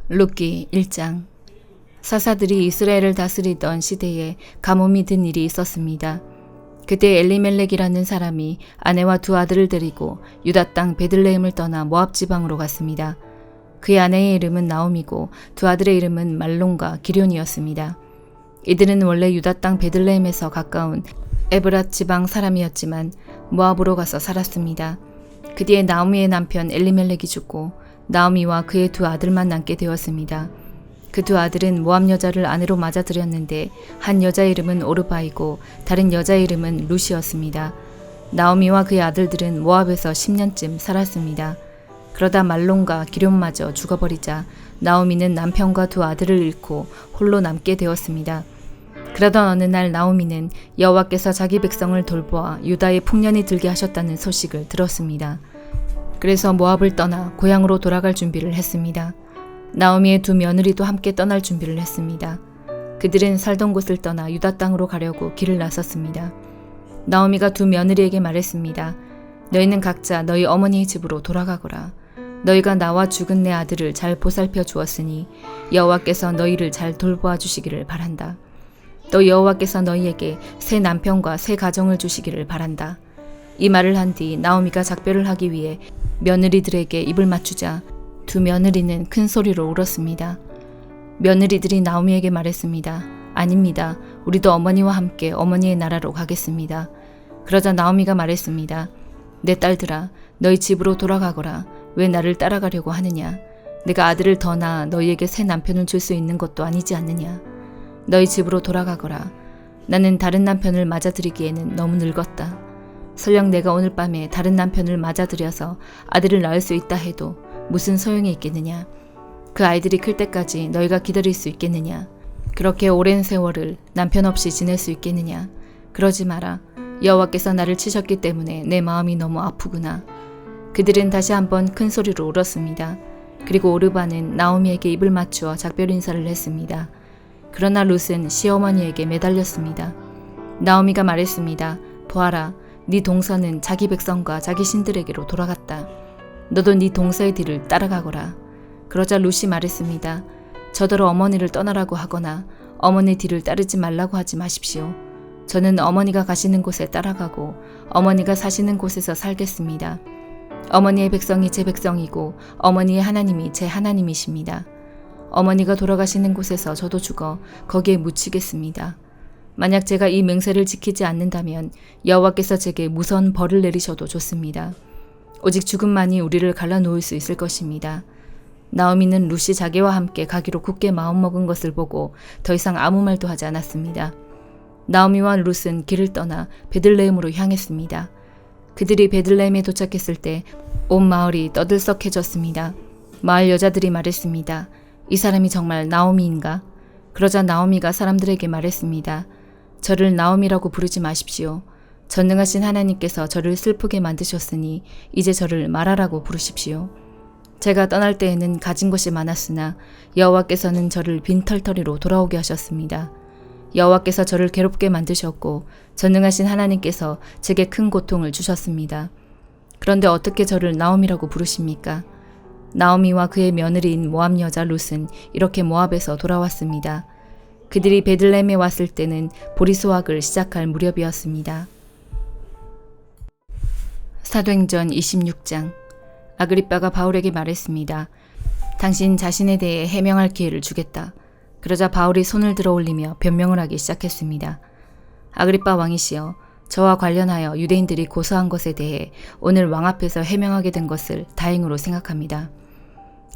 룻기 1장. 사사들이 이스라엘을 다스리던 시대에 가뭄이 든 일이 있었습니다. 그때 엘리멜렉이라는 사람이 아내와 두 아들을 데리고 유다 땅 베들레헴을 떠나 모압 지방으로 갔습니다. 그의 아내의 이름은 나옴이고 두 아들의 이름은 말론과 기럧이었습니다. 이들은 원래 유다 땅 베들레헴에서 가까운 에브랏 지방 사람이었지만 모압으로 가서 살았습니다. 그 뒤에 나오미의 남편 엘리멜렉이 죽고 나오미와 그의 두 아들만 남게 되었습니다. 그 두 아들은 모압 여자를 아내로 맞아들였는데 한 여자의 이름은 오르바이고 다른 여자의 이름은 룻이었습니다. 나오미와 그의 아들들은 모압에서 10년쯤 살았습니다. 그러다 말론과 기럧마저 죽어버리자 나오미는 남편과 두 아들을 잃고 홀로 남게 되었습니다. 그러던 어느 날 나오미는 여호와께서 자기 백성을 돌보아 유다에 풍년이 들게 하셨다는 소식을 들었습니다. 그래서 모압을 떠나 고향으로 돌아갈 준비를 했습니다. 나오미의 두 며느리도 함께 떠날 준비를 했습니다. 그들은 살던 곳을 떠나 유다 땅으로 가려고 길을 나섰습니다. 나오미가 두 며느리에게 말했습니다. 너희는 각자 너희 어머니의 집으로 돌아가거라. 너희가 나와 죽은 내 아들을 잘 보살펴 주었으니 여호와께서 너희를 잘 돌보아 주시기를 바란다. 또 여호와께서 너희에게 새 남편과 새 가정을 주시기를 바란다. 이 말을 한 뒤 나오미가 작별을 하기 위해 며느리들에게 입을 맞추자 두 며느리는 큰 소리로 울었습니다. 며느리들이 나오미에게 말했습니다. 아닙니다. 우리도 어머니와 함께 어머니의 나라로 가겠습니다. 그러자 나오미가 말했습니다. 내 딸들아, 너희 집으로 돌아가거라. 왜 나를 따라가려고 하느냐? 내가 아들을 더 낳아 너희에게 새 남편을 줄 수 있는 것도 아니지 않느냐? 너희 집으로 돌아가거라. 나는 다른 남편을 맞아들이기에는 너무 늙었다. 설령 내가 오늘 밤에 다른 남편을 맞아들여서 아들을 낳을 수 있다 해도 무슨 소용이 있겠느냐? 그 아이들이 클 때까지 너희가 기다릴 수 있겠느냐? 그렇게 오랜 세월을 남편 없이 지낼 수 있겠느냐? 그러지 마라. 여호와께서 나를 치셨기 때문에 내 마음이 너무 아프구나. 그들은 다시 한번 큰 소리로 울었습니다. 그리고 오르바는 나오미에게 입을 맞추어 작별 인사를 했습니다. 그러나 룻은 시어머니에게 매달렸습니다. 나오미가 말했습니다. 보아라, 네 동서는 자기 백성과 자기 신들에게로 돌아갔다. 너도 네 동서의 뒤를 따라가거라. 그러자 룻이 말했습니다. 저더러 어머니를 떠나라고 하거나 어머니 뒤를 따르지 말라고 하지 마십시오. 저는 어머니가 가시는 곳에 따라가고 어머니가 사시는 곳에서 살겠습니다. 어머니의 백성이 제 백성이고 어머니의 하나님이 제 하나님이십니다. 어머니가 돌아가시는 곳에서 저도 죽어 거기에 묻히겠습니다. 만약 제가 이 맹세를 지키지 않는다면 여호와께서 제게 무서운 벌을 내리셔도 좋습니다. 오직 죽음만이 우리를 갈라놓을 수 있을 것입니다. 나오미는 룻이 자기와 함께 가기로 굳게 마음먹은 것을 보고 더 이상 아무 말도 하지 않았습니다. 나오미와 룻은 길을 떠나 베들레헴으로 향했습니다. 그들이 베들레헴에 도착했을 때 온 마을이 떠들썩해졌습니다. 마을 여자들이 말했습니다. 이 사람이 정말 나오미인가? 그러자 나오미가 사람들에게 말했습니다. 저를 나오미라고 부르지 마십시오. 전능하신 하나님께서 저를 슬프게 만드셨으니 이제 저를 마라라고 부르십시오. 제가 떠날 때에는 가진 것이 많았으나 여호와께서는 저를 빈털터리로 돌아오게 하셨습니다. 여호와께서 저를 괴롭게 만드셨고 전능하신 하나님께서 제게 큰 고통을 주셨습니다. 그런데 어떻게 저를 나오미라고 부르십니까? 나오미와 그의 며느리인 모압 여자 룻은 이렇게 모압에서 돌아왔습니다. 그들이 베들레헴에 왔을 때는 보리수확을 시작할 무렵이었습니다. 사도행전 26장. 아그리빠가 바울에게 말했습니다. 당신 자신에 대해 해명할 기회를 주겠다. 그러자 바울이 손을 들어 올리며 변명을 하기 시작했습니다. 아그리빠 왕이시여, 저와 관련하여 유대인들이 고소한 것에 대해 오늘 왕 앞에서 해명하게 된 것을 다행으로 생각합니다.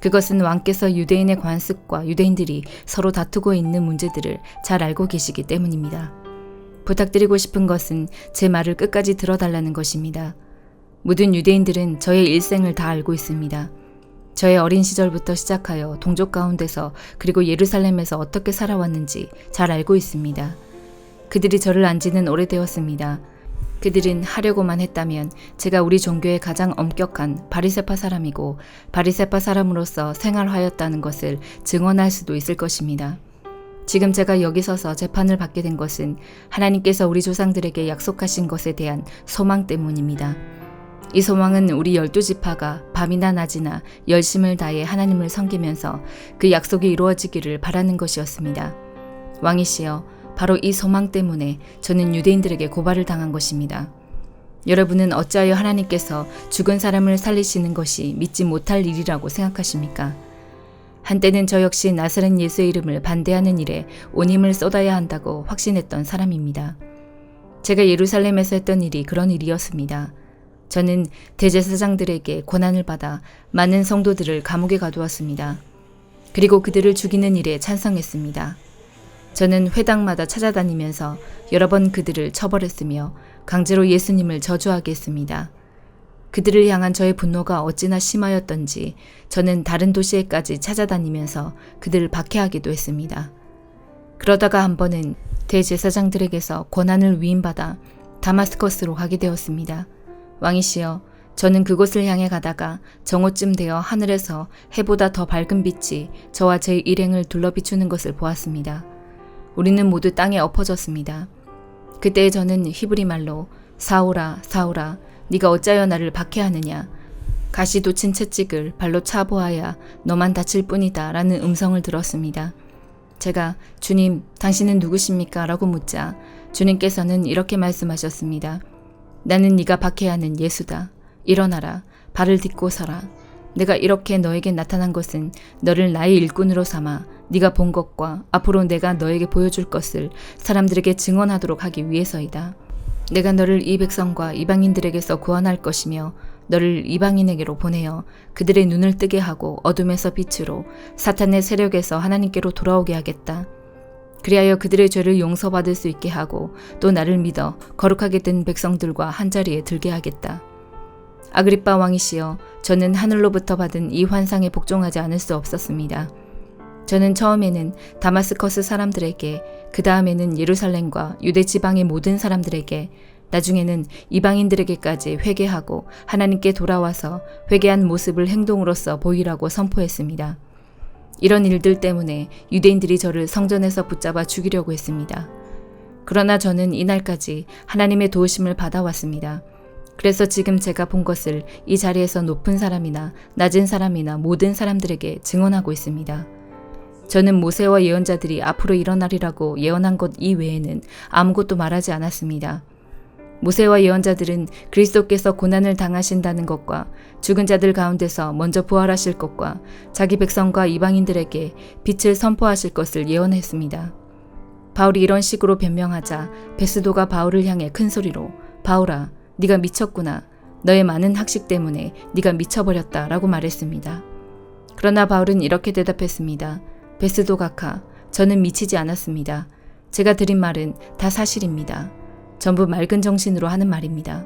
그것은 왕께서 유대인의 관습과 유대인들이 서로 다투고 있는 문제들을 잘 알고 계시기 때문입니다. 부탁드리고 싶은 것은 제 말을 끝까지 들어달라는 것입니다. 모든 유대인들은 저의 일생을 다 알고 있습니다. 저의 어린 시절부터 시작하여 동족 가운데서 그리고 예루살렘에서 어떻게 살아왔는지 잘 알고 있습니다. 그들이 저를 안 지는 오래되었습니다. 그들은 하려고만 했다면 제가 우리 종교의 가장 엄격한 바리새파 사람이고 바리새파 사람으로서 생활하였다는 것을 증언할 수도 있을 것입니다. 지금 제가 여기 서서 재판을 받게 된 것은 하나님께서 우리 조상들에게 약속하신 것에 대한 소망 때문입니다. 이 소망은 우리 12지파가 밤이나 낮이나 열심을 다해 하나님을 섬기면서 그 약속이 이루어지기를 바라는 것이었습니다. 왕이시여, 바로 이 소망 때문에 저는 유대인들에게 고발을 당한 것입니다. 여러분은 어찌하여 하나님께서 죽은 사람을 살리시는 것이 믿지 못할 일이라고 생각하십니까? 한때는 저 역시 나사렛 예수의 이름을 반대하는 일에 온 힘을 쏟아야 한다고 확신했던 사람입니다. 제가 예루살렘에서 했던 일이 그런 일이었습니다. 저는 대제사장들에게 고난을 받아 많은 성도들을 감옥에 가두었습니다. 그리고 그들을 죽이는 일에 찬성했습니다. 저는 회당마다 찾아다니면서 여러 번 그들을 처벌했으며 강제로 예수님을 저주하게 했습니다. 그들을 향한 저의 분노가 어찌나 심하였던지 저는 다른 도시에까지 찾아다니면서 그들을 박해하기도 했습니다. 그러다가 한 번은 대제사장들에게서 권한을 위임받아 다마스커스로 가게 되었습니다. 왕이시여, 저는 그곳을 향해 가다가 정오쯤 되어 하늘에서 해보다 더 밝은 빛이 저와 제 일행을 둘러 비추는 것을 보았습니다. 우리는 모두 땅에 엎어졌습니다. 그때 저는 히브리 말로 사울아, 사울아, 네가 어찌하여 나를 박해하느냐? 가시 돋친 채찍을 발로 차보아야 너만 다칠 뿐이다 라는 음성을 들었습니다. 제가 주님, 당신은 누구십니까? 라고 묻자 주님께서는 이렇게 말씀하셨습니다. 나는 네가 박해하는 예수다. 일어나라. 발을 딛고 서라. 내가 이렇게 너에게 나타난 것은 너를 나의 일꾼으로 삼아 네가 본 것과 앞으로 내가 너에게 보여줄 것을 사람들에게 증언하도록 하기 위해서이다. 내가 너를 이 백성과 이방인들에게서 구원할 것이며 너를 이방인에게로 보내어 그들의 눈을 뜨게 하고 어둠에서 빛으로 사탄의 세력에서 하나님께로 돌아오게 하겠다. 그리하여 그들의 죄를 용서받을 수 있게 하고 또 나를 믿어 거룩하게 된 백성들과 한자리에 들게 하겠다. 아그리빠 왕이시여, 저는 하늘로부터 받은 이 환상에 복종하지 않을 수 없었습니다. 저는 처음에는 다마스커스 사람들에게, 그 다음에는 예루살렘과 유대 지방의 모든 사람들에게, 나중에는 이방인들에게까지 회개하고 하나님께 돌아와서 회개한 모습을 행동으로써 보이라고 선포했습니다. 이런 일들 때문에 유대인들이 저를 성전에서 붙잡아 죽이려고 했습니다. 그러나 저는 이날까지 하나님의 도우심을 받아왔습니다. 그래서 지금 제가 본 것을 이 자리에서 높은 사람이나 낮은 사람이나 모든 사람들에게 증언하고 있습니다. 저는 모세와 예언자들이 앞으로 일어나리라고 예언한 것 이외에는 아무것도 말하지 않았습니다. 모세와 예언자들은 그리스도께서 고난을 당하신다는 것과 죽은 자들 가운데서 먼저 부활하실 것과 자기 백성과 이방인들에게 빛을 선포하실 것을 예언했습니다. 바울이 이런 식으로 변명하자 베스도가 바울을 향해 큰 소리로 바울아, 네가 미쳤구나. 너의 많은 학식 때문에 네가 미쳐버렸다 라고 말했습니다. 그러나 바울은 이렇게 대답했습니다. 베스도 각하, 저는 미치지 않았습니다. 제가 드린 말은 다 사실입니다. 전부 맑은 정신으로 하는 말입니다.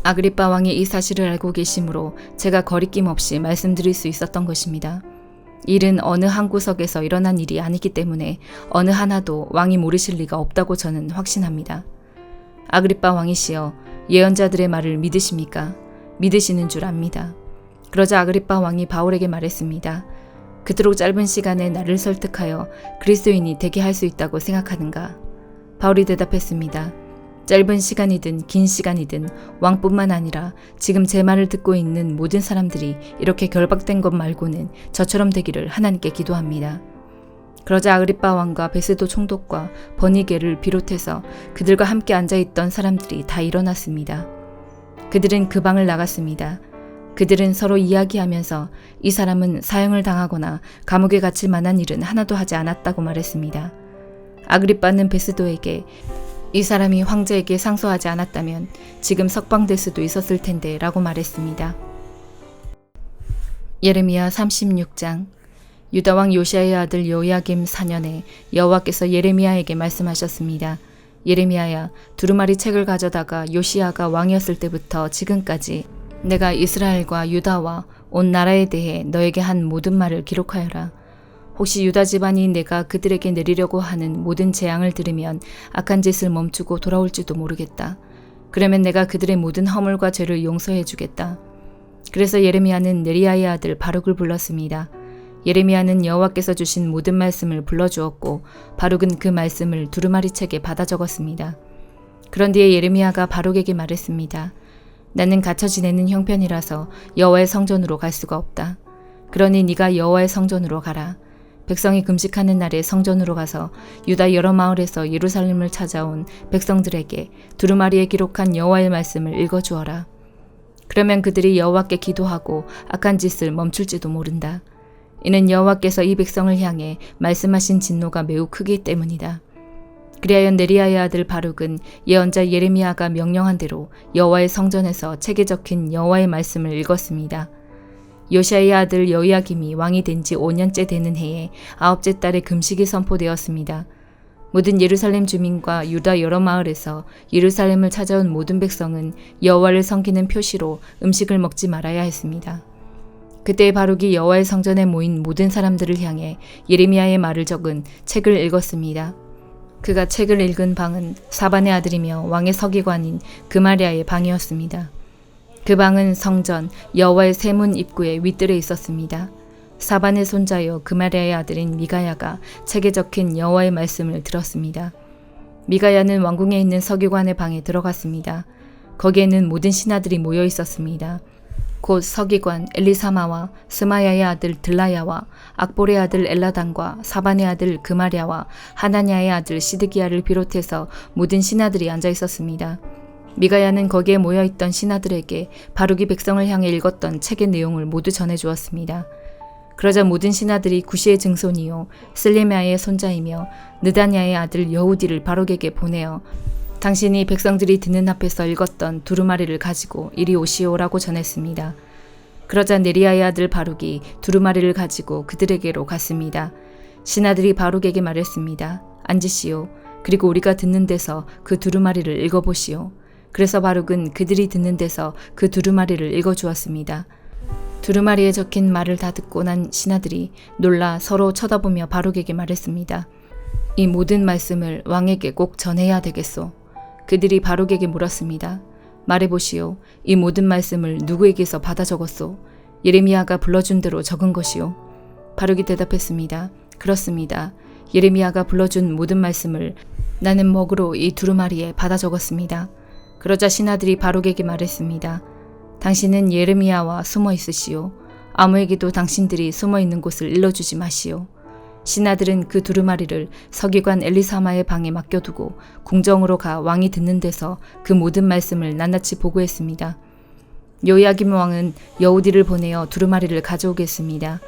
아그리빠 왕이 이 사실을 알고 계시므로 제가 거리낌 없이 말씀드릴 수 있었던 것입니다. 일은 어느 한 구석에서 일어난 일이 아니기 때문에 어느 하나도 왕이 모르실 리가 없다고 저는 확신합니다. 아그리빠 왕이시여, 예언자들의 말을 믿으십니까? 믿으시는 줄 압니다. 그러자 아그리빠 왕이 바울에게 말했습니다. 그토록 짧은 시간에 나를 설득하여 그리스도인이 되게 할 수 있다고 생각하는가? 바울이 대답했습니다. 짧은 시간이든 긴 시간이든 왕뿐만 아니라 지금 제 말을 듣고 있는 모든 사람들이 이렇게 결박된 것 말고는 저처럼 되기를 하나님께 기도합니다. 그러자 아그리빠 왕과 베스도 총독과 버니게를 비롯해서 그들과 함께 앉아있던 사람들이 다 일어났습니다. 그들은 그 방을 나갔습니다. 그들은 서로 이야기하면서 이 사람은 사형을 당하거나 감옥에 갇힐 만한 일은 하나도 하지 않았다고 말했습니다. 아그리빠는 베스도에게 이 사람이 황제에게 상소하지 않았다면 지금 석방될 수도 있었을 텐데 라고 말했습니다. 예레미야 36장. 유다왕 요시야의 아들 요야김 4년에 여호와께서 예레미야에게 말씀하셨습니다. 예레미야야, 두루마리 책을 가져다가 요시야가 왕이었을 때부터 지금까지 내가 이스라엘과 유다와 온 나라에 대해 너에게 한 모든 말을 기록하여라. 혹시 유다 집안이 내가 그들에게 내리려고 하는 모든 재앙을 들으면 악한 짓을 멈추고 돌아올지도 모르겠다. 그러면 내가 그들의 모든 허물과 죄를 용서해 주겠다. 그래서 예레미야는 네리야의 아들 바룩을 불렀습니다. 예레미야는 여호와께서 주신 모든 말씀을 불러주었고 바룩은 그 말씀을 두루마리 책에 받아 적었습니다. 그런 뒤에 예레미야가 바룩에게 말했습니다. 나는 갇혀 지내는 형편이라서 여호와의 성전으로 갈 수가 없다. 그러니 네가 여호와의 성전으로 가라. 백성이 금식하는 날에 성전으로 가서 유다 여러 마을에서 예루살렘을 찾아온 백성들에게 두루마리에 기록한 여호와의 말씀을 읽어주어라. 그러면 그들이 여호와께 기도하고 악한 짓을 멈출지도 모른다. 이는 여호와께서 이 백성을 향해 말씀하신 진노가 매우 크기 때문이다. 그리하여 네리야의 아들 바룩은 예언자 예레미야가 명령한 대로 여호와의 성전에서 책에 적힌 여호와의 말씀을 읽었습니다. 요시야의 아들 여호야김이 왕이 된 지 5년째 되는 해에 9째 달에 금식이 선포되었습니다. 모든 예루살렘 주민과 유다 여러 마을에서 예루살렘을 찾아온 모든 백성은 여호와를 섬기는 표시로 음식을 먹지 말아야 했습니다. 그때 바룩이 여호와의 성전에 모인 모든 사람들을 향해 예레미야의 말을 적은 책을 읽었습니다. 그가 책을 읽은 방은 사반의 아들이며 왕의 서기관인 그마리아의 방이었습니다. 그 방은 성전 여호와의 세문 입구에 윗뜰에 있었습니다. 사반의 손자여 그마리아의 아들인 미가야가 책에 적힌 여호와의 말씀을 들었습니다. 미가야는 왕궁에 있는 서기관의 방에 들어갔습니다. 거기에는 모든 신하들이 모여 있었습니다. 곧 서기관 엘리사마와 스마야의 아들 들라야와 악볼의 아들 엘라단과 사반의 아들 그마랴와 하나냐의 아들 시드기야를 비롯해서 모든 신하들이 앉아 있었습니다. 미가야는 거기에 모여있던 신하들에게 바룩이 백성을 향해 읽었던 책의 내용을 모두 전해주었습니다. 그러자 모든 신하들이 구시의 증손이요 슬레미아의 손자이며 느다냐의 아들 여우디를 바룩에게 보내어 당신이 백성들이 듣는 앞에서 읽었던 두루마리를 가지고 이리 오시오라고 전했습니다. 그러자 네리야의 아들 바룩이 두루마리를 가지고 그들에게로 갔습니다. 신하들이 바룩에게 말했습니다. 앉으시오. 그리고 우리가 듣는 데서 그 두루마리를 읽어보시오. 그래서 바룩은 그들이 듣는 데서 그 두루마리를 읽어주었습니다. 두루마리에 적힌 말을 다 듣고 난 신하들이 놀라 서로 쳐다보며 바룩에게 말했습니다. 이 모든 말씀을 왕에게 꼭 전해야 되겠소. 그들이 바룩에게 물었습니다. 말해보시오. 이 모든 말씀을 누구에게서 받아 적었소? 예레미야가 불러준 대로 적은 것이오. 바룩이 대답했습니다. 그렇습니다. 예레미야가 불러준 모든 말씀을 나는 먹으로 이 두루마리에 받아 적었습니다. 그러자 신하들이 바룩에게 말했습니다. 당신은 예레미야와 숨어 있으시오. 아무에게도 당신들이 숨어 있는 곳을 일러주지 마시오. 신하들은 그 두루마리를 서기관 엘리사마의 방에 맡겨두고 궁정으로 가 왕이 듣는 데서 그 모든 말씀을 낱낱이 보고했습니다. 요야김 왕은 여우디를 보내어 두루마리를 가져오겠습니다.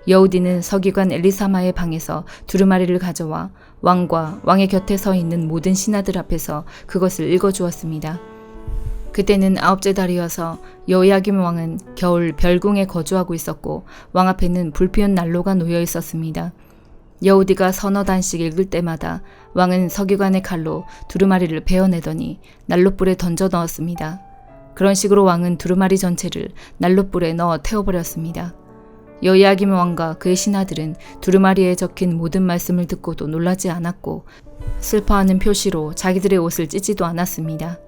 여우디는 서기관 엘리사마의 방에서 두루마리를 가져와 왕과 왕의 곁에 서 있는 모든 신하들 앞에서 그것을 읽어주었습니다. 그때는 9째 달이어서 여호야김 왕은 겨울 별궁에 거주하고 있었고 왕 앞에는 불피운 난로가 놓여 있었습니다. 여우디가 서너 단씩 읽을 때마다 왕은 서기관의 칼로 두루마리를 베어내더니 난로불에 던져 넣었습니다. 그런 식으로 왕은 두루마리 전체를 난로불에 넣어 태워버렸습니다. 여호야김 왕과 그의 신하들은 두루마리에 적힌 모든 말씀을 듣고도 놀라지 않았고 슬퍼하는 표시로 자기들의 옷을 찢지도 않았습니다.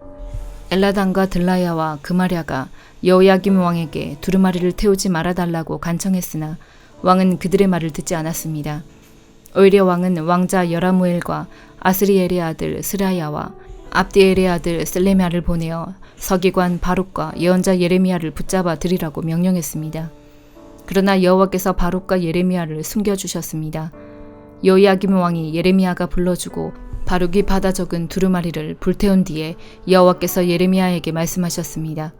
엘라단과 들라야와 그마랴가 여호야김 왕에게 두루마리를 태우지 말아달라고 간청했으나 왕은 그들의 말을 듣지 않았습니다. 오히려 왕은 왕자 여라무엘과 아스리엘의 아들 스라야와 압디엘의 아들 슬레미아를 보내어 서기관 바룩과 예언자 예레미야를 붙잡아 들이라고 명령했습니다. 그러나 여호와께서 바룩과 예레미야를 숨겨주셨습니다. 여호야김 왕이 예레미야가 불러주고 바룩이 받아 적은 두루마리를 불태운 뒤에 여호와께서 예레미야에게 말씀하셨습니다.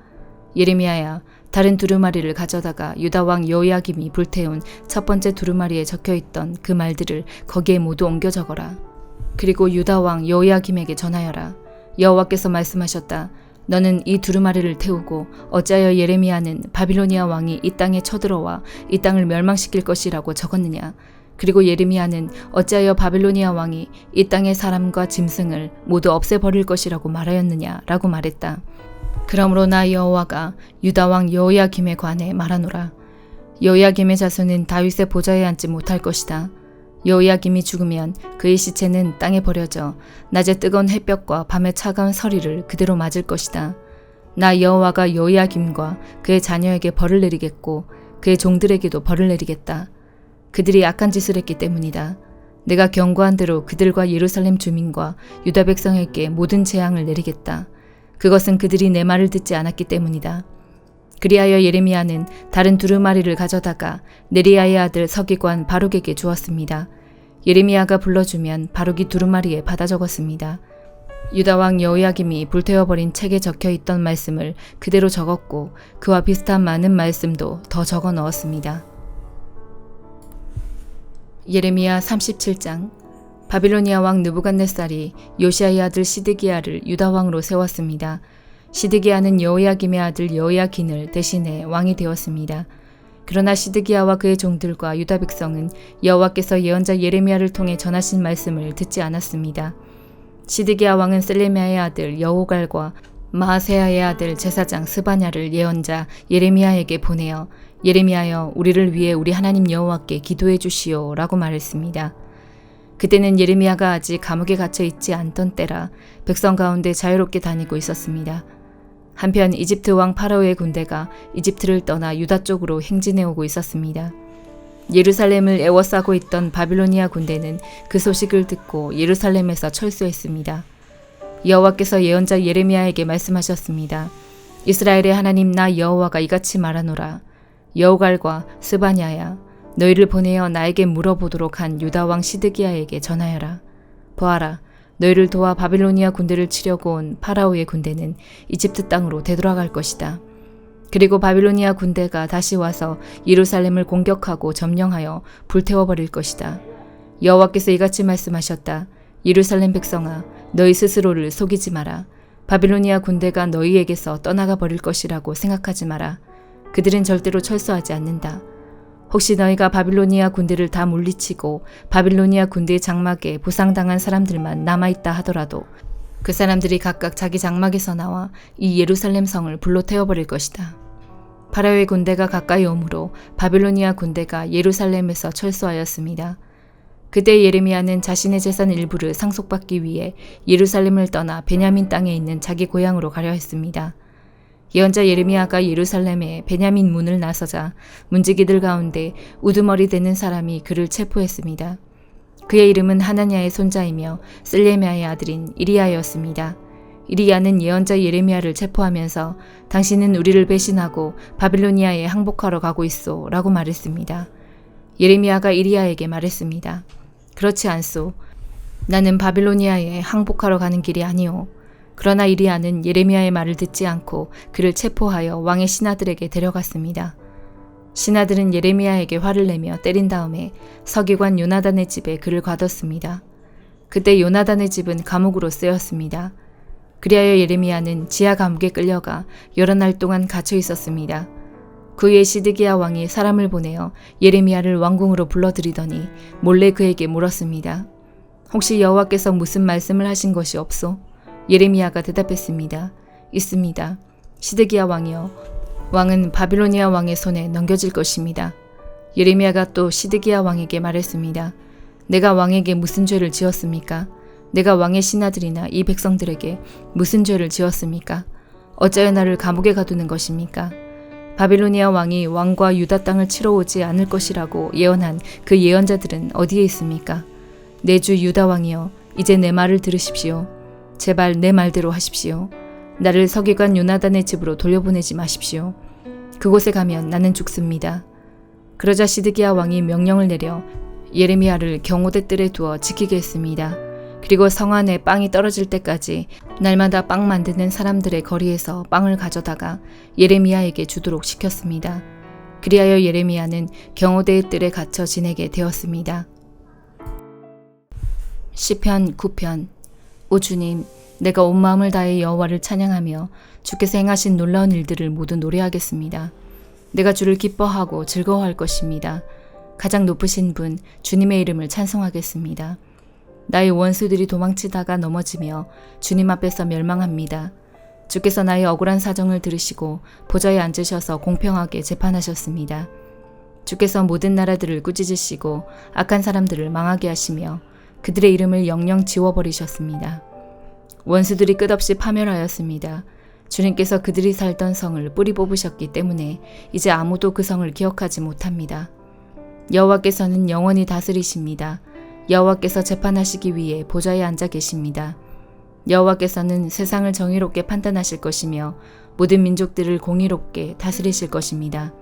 예레미야야, 다른 두루마리를 가져다가 유다 왕 여호야김이 불태운 첫 번째 두루마리에 적혀있던 그 말들을 거기에 모두 옮겨 적어라. 그리고 유다 왕 여호야김에게 전하여라. 여호와께서 말씀하셨다. 너는 이 두루마리를 태우고 어찌하여 예레미야는 바빌로니아 왕이 이 땅에 쳐들어와 이 땅을 멸망시킬 것이라고 적었느냐. 그리고 예레미야는 어찌하여 바빌로니아 왕이 이 땅의 사람과 짐승을 모두 없애버릴 것이라고 말하였느냐 라고 말했다. 그러므로 나 여호와가 유다 왕 여호야김에 관해 말하노라. 여호야김의 자손은 다윗의 보좌에 앉지 못할 것이다. 여호야김이 죽으면 그의 시체는 땅에 버려져 낮에 뜨거운 햇볕과 밤에 차가운 서리를 그대로 맞을 것이다. 나 여호와가 여호야김과 그의 자녀에게 벌을 내리겠고 그의 종들에게도 벌을 내리겠다. 그들이 악한 짓을 했기 때문이다. 내가 경고한 대로 그들과 예루살렘 주민과 유다 백성에게 모든 재앙을 내리겠다. 그것은 그들이 내 말을 듣지 않았기 때문이다. 그리하여 예레미야는 다른 두루마리를 가져다가 네리야의 아들 서기관 바룩에게 주었습니다. 예레미야가 불러주면 바룩이 두루마리에 받아 적었습니다. 유다왕 여호야김이 불태워버린 책에 적혀있던 말씀을 그대로 적었고 그와 비슷한 많은 말씀도 더 적어 넣었습니다. 예레미야 37장. 바빌로니아 왕 느부갓네살이 요시야의 아들 시드기야를 유다왕으로 세웠습니다. 시드기야는 여호야김의 아들 여호야긴을 대신해 왕이 되었습니다. 그러나 시드기야와 그의 종들과 유다 백성은 여호와께서 예언자 예레미야를 통해 전하신 말씀을 듣지 않았습니다. 시드기야 왕은 셀레미야의 아들 여호갈과 마아세야의 아들 제사장 스바냐를 예언자 예레미야에게 보내어 예레미야여 우리를 위해 우리 하나님 여호와께 기도해 주시오 라고 말했습니다. 그때는 예레미야가 아직 감옥에 갇혀 있지 않던 때라 백성 가운데 자유롭게 다니고 있었습니다. 한편 이집트 왕 파라오의 군대가 이집트를 떠나 유다 쪽으로 행진해 오고 있었습니다. 예루살렘을 에워싸고 있던 바빌로니아 군대는 그 소식을 듣고 예루살렘에서 철수했습니다. 여호와께서 예언자 예레미야에게 말씀하셨습니다. 이스라엘의 하나님 나 여호와가 이같이 말하노라. 여호갈과 스바냐야 너희를 보내어 나에게 물어보도록 한 유다 왕 시드기야에게 전하여라. 보아라. 너희를 도와 바빌로니아 군대를 치려고 온 파라오의 군대는 이집트 땅으로 되돌아갈 것이다. 그리고 바빌로니아 군대가 다시 와서 예루살렘을 공격하고 점령하여 불태워버릴 것이다. 여호와께서 이같이 말씀하셨다. 예루살렘 백성아, 너희 스스로를 속이지 마라. 바빌로니아 군대가 너희에게서 떠나가 버릴 것이라고 생각하지 마라. 그들은 절대로 철수하지 않는다. 혹시 너희가 바빌로니아 군대를 다 물리치고 바빌로니아 군대의 장막에 부상당한 사람들만 남아있다 하더라도 그 사람들이 각각 자기 장막에서 나와 이 예루살렘 성을 불로 태워버릴 것이다. 파라오의 군대가 가까이 오므로 바빌로니아 군대가 예루살렘에서 철수하였습니다. 그때 예레미야는 자신의 재산 일부를 상속받기 위해 예루살렘을 떠나 베냐민 땅에 있는 자기 고향으로 가려 했습니다. 예언자 예레미야가 예루살렘에 베냐민 문을 나서자 문지기들 가운데 우두머리 되는 사람이 그를 체포했습니다. 그의 이름은 하나냐의 손자이며 셀레미야의 아들인 이리야였습니다. 이리야는 예언자 예레미야를 체포하면서 당신은 우리를 배신하고 바빌로니아에 항복하러 가고 있소 라고 말했습니다. 예레미야가 이리야에게 말했습니다. 그렇지 않소. 나는 바빌로니아에 항복하러 가는 길이 아니오. 그러나 이리야는 예레미야의 말을 듣지 않고 그를 체포하여 왕의 신하들에게 데려갔습니다. 신하들은 예레미야에게 화를 내며 때린 다음에 서기관 요나단의 집에 그를 가뒀습니다. 그때 요나단의 집은 감옥으로 쓰였습니다. 그리하여 예레미야는 지하 감옥에 끌려가 여러 날 동안 갇혀 있었습니다. 그 후에 시드기야 왕이 사람을 보내어 예레미야를 왕궁으로 불러들이더니 몰래 그에게 물었습니다. 혹시 여호와께서 무슨 말씀을 하신 것이 없소? 예레미야가 대답했습니다. 있습니다. 시드기야 왕이여, 왕은 바빌로니아 왕의 손에 넘겨질 것입니다. 예레미야가 또 시드기야 왕에게 말했습니다. 내가 왕에게 무슨 죄를 지었습니까? 내가 왕의 신하들이나 이 백성들에게 무슨 죄를 지었습니까? 어찌하여 나를 감옥에 가두는 것입니까? 바빌로니아 왕이 왕과 유다 땅을 치러 오지 않을 것이라고 예언한 그 예언자들은 어디에 있습니까? 내 주 유다 왕이여, 이제 내 말을 들으십시오. 제발 내 말대로 하십시오. 나를 서기관 요나단의 집으로 돌려보내지 마십시오. 그곳에 가면 나는 죽습니다. 그러자 시드기야 왕이 명령을 내려 예레미야를 경호대 뜰에 두어 지키게 했습니다. 그리고 성 안에 빵이 떨어질 때까지 날마다 빵 만드는 사람들의 거리에서 빵을 가져다가 예레미야에게 주도록 시켰습니다. 그리하여 예레미야는 경호대의 뜰에 갇혀 지내게 되었습니다. 시편 9편. 오 주님, 내가 온 마음을 다해 여호와를 찬양하며 주께서 행하신 놀라운 일들을 모두 노래하겠습니다. 내가 주를 기뻐하고 즐거워할 것입니다. 가장 높으신 분 주님의 이름을 찬송하겠습니다. 나의 원수들이 도망치다가 넘어지며 주님 앞에서 멸망합니다. 주께서 나의 억울한 사정을 들으시고 보좌에 앉으셔서 공평하게 재판하셨습니다. 주께서 모든 나라들을 꾸짖으시고 악한 사람들을 망하게 하시며 그들의 이름을 영영 지워버리셨습니다. 원수들이 끝없이 파멸하였습니다. 주님께서 그들이 살던 성을 뿌리 뽑으셨기 때문에 이제 아무도 그 성을 기억하지 못합니다. 여호와께서는 영원히 다스리십니다. 여호와께서 재판하시기 위해 보좌에 앉아 계십니다. 여호와께서는 세상을 정의롭게 판단하실 것이며 모든 민족들을 공의롭게 다스리실 것입니다.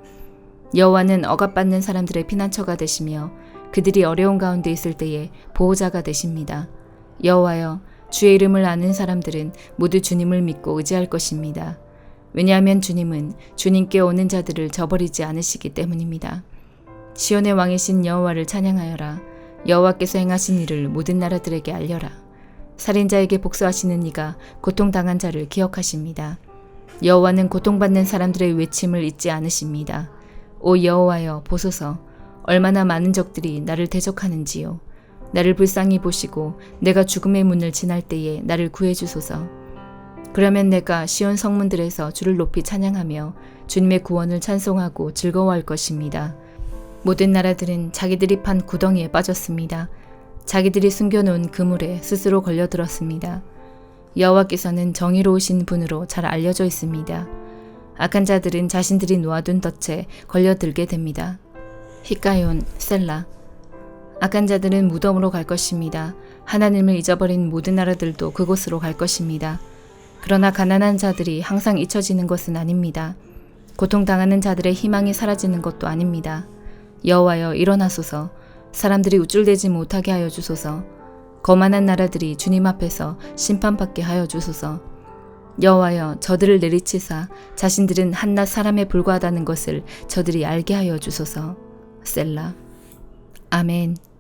여호와는 억압받는 사람들의 피난처가 되시며 그들이 어려운 가운데 있을 때에 보호자가 되십니다. 여호와여, 주의 이름을 아는 사람들은 모두 주님을 믿고 의지할 것입니다. 왜냐하면 주님은 주님께 오는 자들을 저버리지 않으시기 때문입니다. 시온의 왕이신 여호와를 찬양하여라. 여호와께서 행하신 일을 모든 나라들에게 알려라. 살인자에게 복수하시는 이가 고통당한 자를 기억하십니다. 여호와는 고통받는 사람들의 외침을 잊지 않으십니다. 오 여호와여, 보소서. 얼마나 많은 적들이 나를 대적하는지요. 나를 불쌍히 보시고 내가 죽음의 문을 지날 때에 나를 구해주소서. 그러면 내가 시온 성문들에서 주를 높이 찬양하며 주님의 구원을 찬송하고 즐거워할 것입니다. 모든 나라들은 자기들이 판 구덩이에 빠졌습니다. 자기들이 숨겨놓은 그물에 스스로 걸려들었습니다. 여호와께서는 정의로우신 분으로 잘 알려져 있습니다. 악한 자들은 자신들이 놓아둔 덫에 걸려들게 됩니다. 히카이온, 셀라. 악한 자들은 무덤으로 갈 것입니다. 하나님을 잊어버린 모든 나라들도 그곳으로 갈 것입니다. 그러나 가난한 자들이 항상 잊혀지는 것은 아닙니다. 고통당하는 자들의 희망이 사라지는 것도 아닙니다. 여호와여, 일어나소서. 사람들이 우쭐대지 못하게 하여 주소서. 거만한 나라들이 주님 앞에서 심판받게 하여 주소서. 여호와여, 저들을 내리치사 자신들은 한낱 사람에 불과하다는 것을 저들이 알게 하여 주소서. 셀라. 아멘.